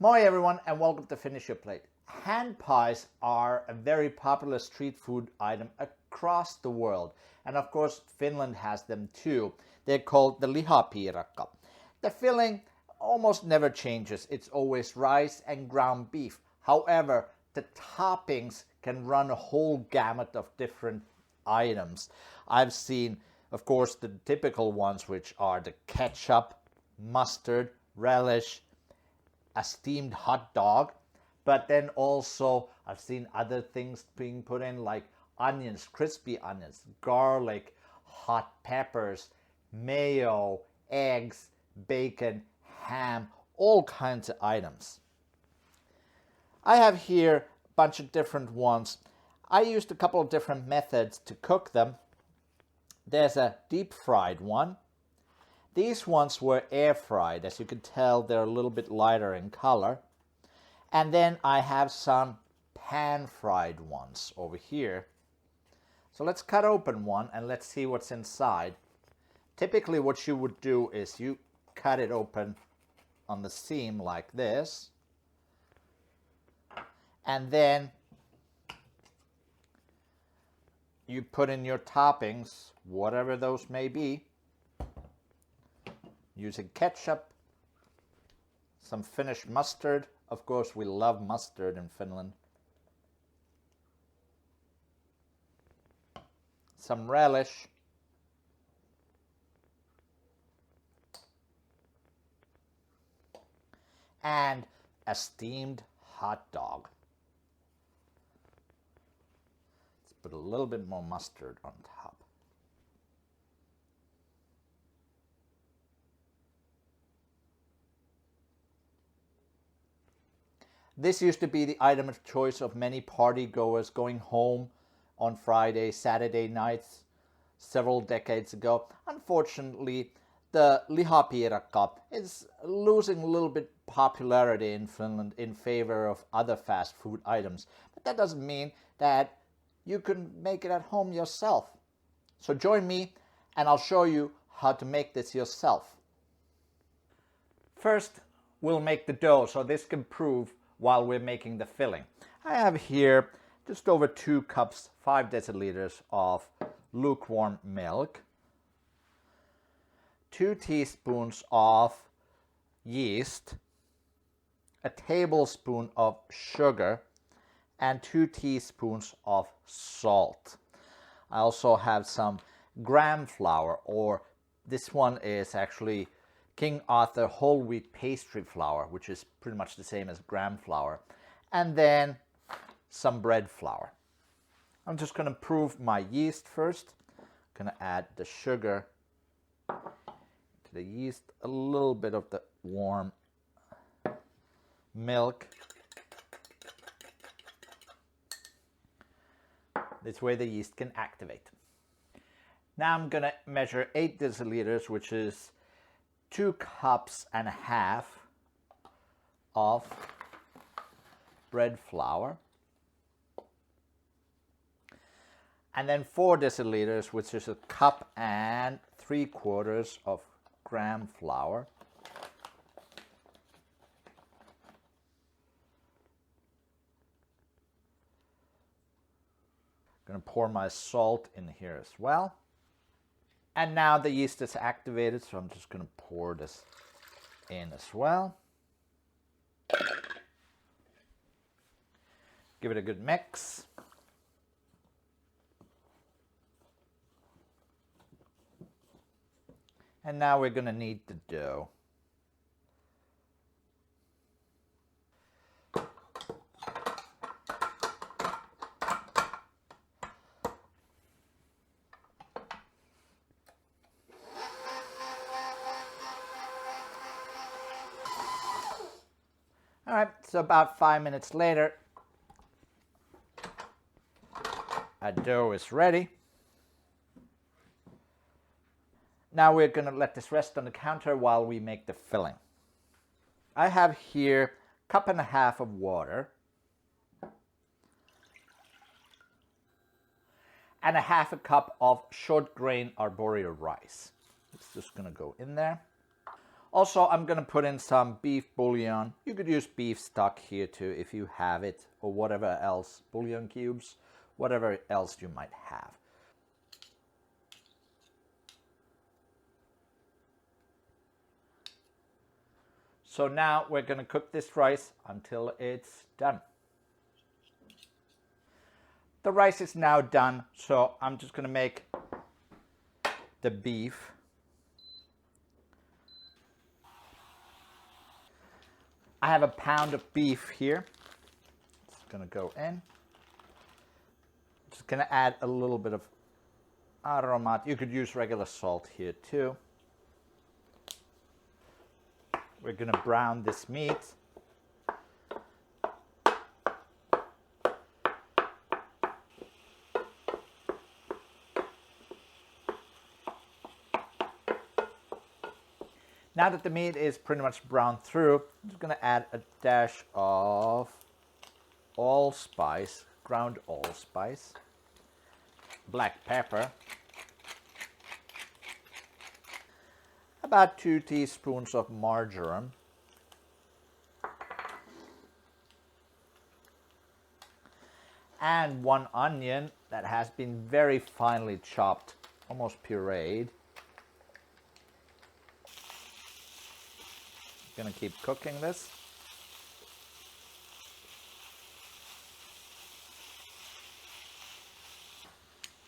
Moi everyone and welcome to Finish Your Plate. Hand pies are a very popular street food item across the world. And of course Finland has them too. They're called the Lihapiirakka. The filling almost never changes. It's always rice and ground beef. However, the toppings can run a whole gamut of different items. I've seen, of course, the typical ones, which are the ketchup, mustard, relish, a steamed hot dog, but then also I've seen other things being put in like onions, crispy onions, garlic, hot peppers, mayo, eggs, bacon, ham, all kinds of items. I have here a bunch of different ones. I used a couple of different methods to cook them. There's a deep fried one. These ones were air fried. As you can tell, they're a little bit lighter in color. And then I have some pan fried ones over here. So let's cut open one and let's see what's inside. Typically what you would do is you cut it open on the seam like this. And then you put in your toppings, whatever those may be, using ketchup, some Finnish mustard. Of course, we love mustard in Finland. Some relish. And a steamed hot dog. Let's put a little bit more mustard on top. This used to be the item of choice of many party goers going home on Friday, Saturday nights several decades ago. Unfortunately, the Lihapiirakka is losing a little bit popularity in Finland in favor of other fast food items. But that doesn't mean that you can make it at home yourself. So join me and I'll show you how to make this yourself. First, we'll make the dough so this can prove while we're making the filling. I have here just over 2 cups, 5 deciliters of lukewarm milk, 2 teaspoons of yeast, a tablespoon of sugar, and 2 teaspoons of salt. I also have some gram flour, or this one is actually King Arthur whole wheat pastry flour, which is pretty much the same as gram flour, and then some bread flour. I'm just going to prove my yeast first. I'm going to add the sugar to the yeast, a little bit of the warm milk. This way the yeast can activate. Now I'm going to measure 8 deciliters, which is 2 cups and a half of bread flour, and then 4 deciliters, which is 1 cup and 3/4 of gram flour. I'm going to pour my salt in here as well. And now the yeast is activated, so I'm just going to pour this in as well. Give it a good mix. And now we're going to knead the dough. All right, so about 5 minutes later, our dough is ready. Now we're going to let this rest on the counter while we make the filling. I have here 1.5 cups of water and 1/2 cup of short grain arborio rice. It's just going to go in there. Also, I'm going to put in some beef bouillon. You could use beef stock here too if you have it, or whatever else, bouillon cubes, whatever else you might have. So now we're going to cook this rice until it's done. The rice is now done, so I'm just going to make the beef. I have a pound of beef here. It's going to go in. Just going to add a little bit of aromat. You could use regular salt here too. We're going to brown this meat. Now that the meat is pretty much browned through, I'm just going to add a dash of allspice, ground allspice, black pepper, about 2 teaspoons of marjoram, and 1 onion that has been very finely chopped, almost pureed. Gonna keep cooking this.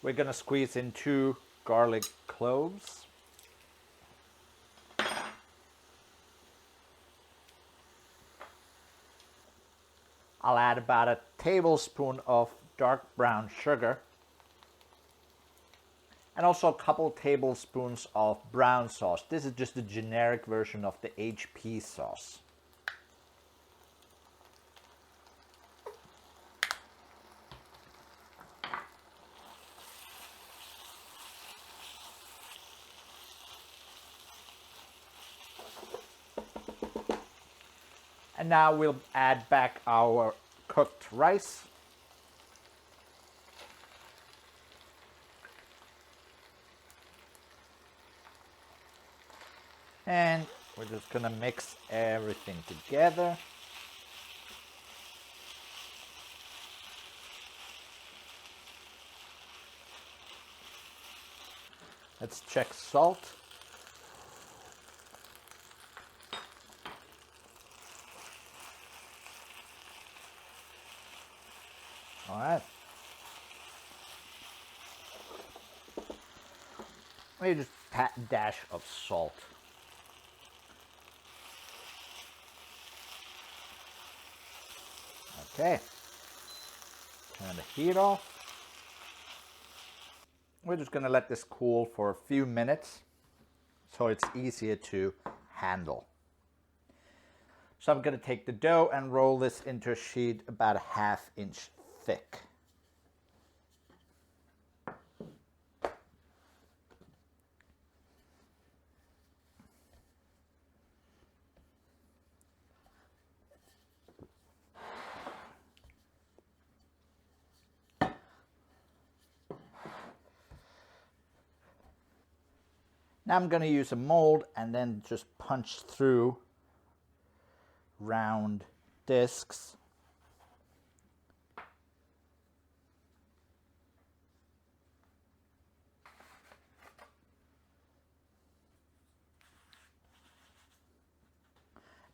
We're gonna squeeze in 2 garlic cloves. I'll add about a tablespoon of dark brown sugar. And also a couple tablespoons of brown sauce. This is just a generic version of the HP sauce. And now we'll add back our cooked rice. And we're just gonna mix everything together. Let's check salt. All right. Maybe just a dash of salt. Okay, turn the heat off. We're just going to let this cool for a few minutes so it's easier to handle. So I'm going to take the dough and roll this into a sheet about a ½ inch thick. Now I'm going to use a mold and then just punch through round discs.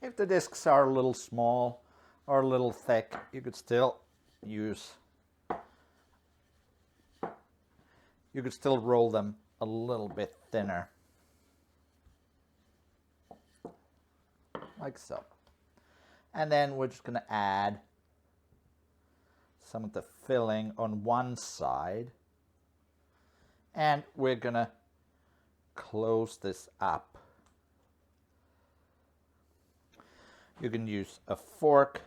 If the discs are a little small or a little thick, you could still roll them a little bit thinner. Like so. And then we're just going to add some of the filling on one side. And we're going to close this up. You can use a fork.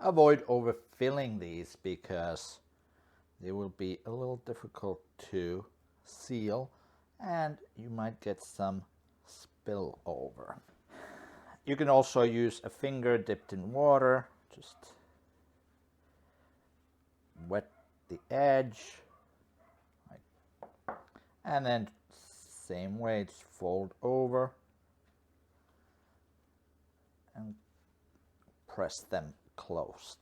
Avoid overfilling these because they will be a little difficult to seal and you might get some spillover. You can also use a finger dipped in water, just wet the edge, and then same way, just fold over and press them closed.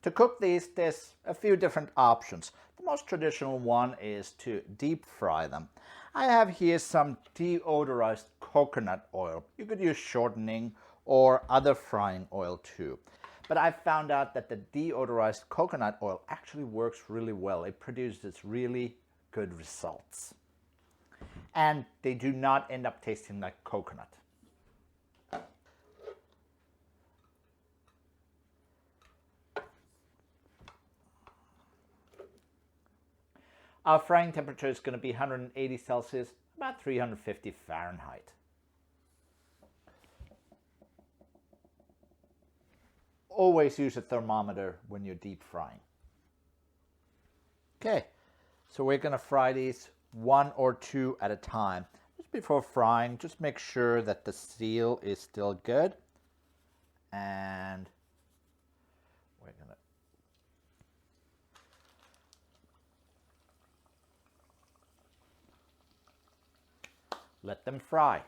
To cook these, there's a few different options. The most traditional one is to deep fry them. I have here some deodorized coconut oil. You could use shortening or other frying oil too. But I found out that the deodorized coconut oil actually works really well. It produces really good results. And they do not end up tasting like coconut. Our frying temperature is going to be 180 Celsius, about 350 Fahrenheit. Always use a thermometer when you're deep frying. Okay, so we're going to fry these 1 or 2 at a time. Just before frying, just make sure that the seal is still good. And we're going to let them fry.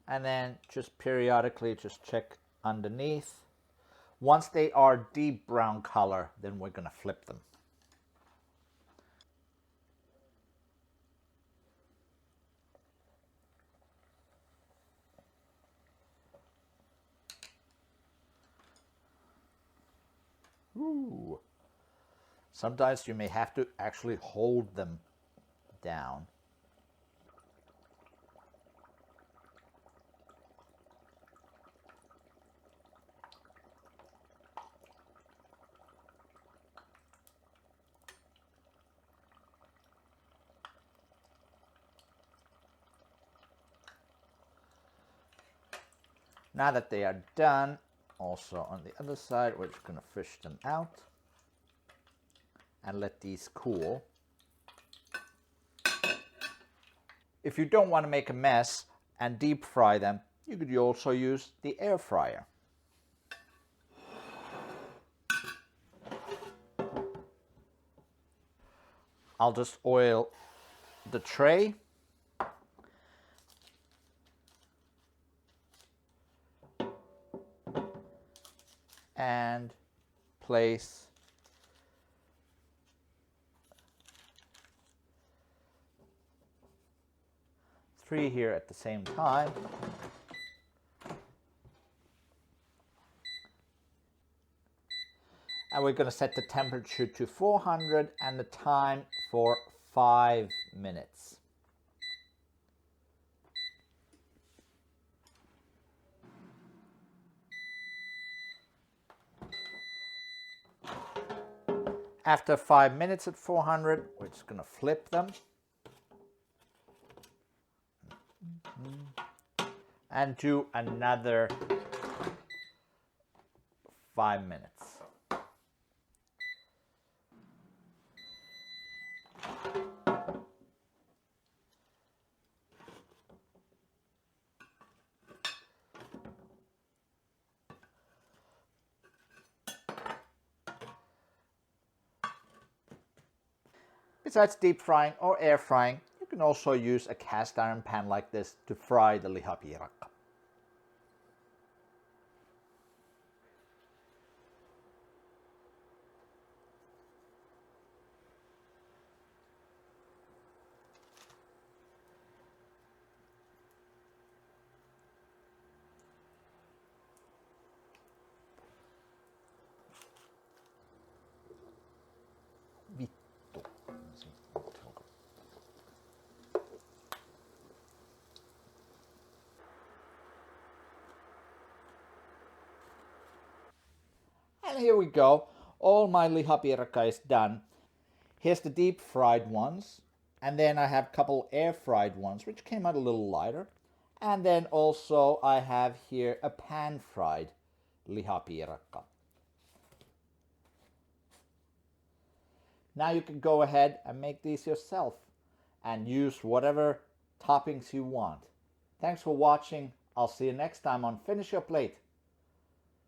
And then just periodically just check underneath. Once they are deep brown color, then we're going to flip them. Ooh. Sometimes you may have to actually hold them down. Now that they are done, also on the other side, we're just going to fish them out and let these cool. If you don't want to make a mess and deep fry them, you could also use the air fryer. I'll just oil the tray. And place three here at the same time. And we're going to set the temperature to 400 and the time for 5 minutes. After 5 minutes at 400, we're just going to flip them. And do another 5 minutes. Besides deep frying or air frying, you can also use a cast iron pan like this to fry the lihapiirakka. And here we go. All my lihapiirakka is done. Here's the deep fried ones. And then I have a couple air fried ones, which came out a little lighter. And then also I have here a pan fried lihapiirakka. Now you can go ahead and make these yourself and use whatever toppings you want. Thanks for watching. I'll see you next time on Finish Your Plate.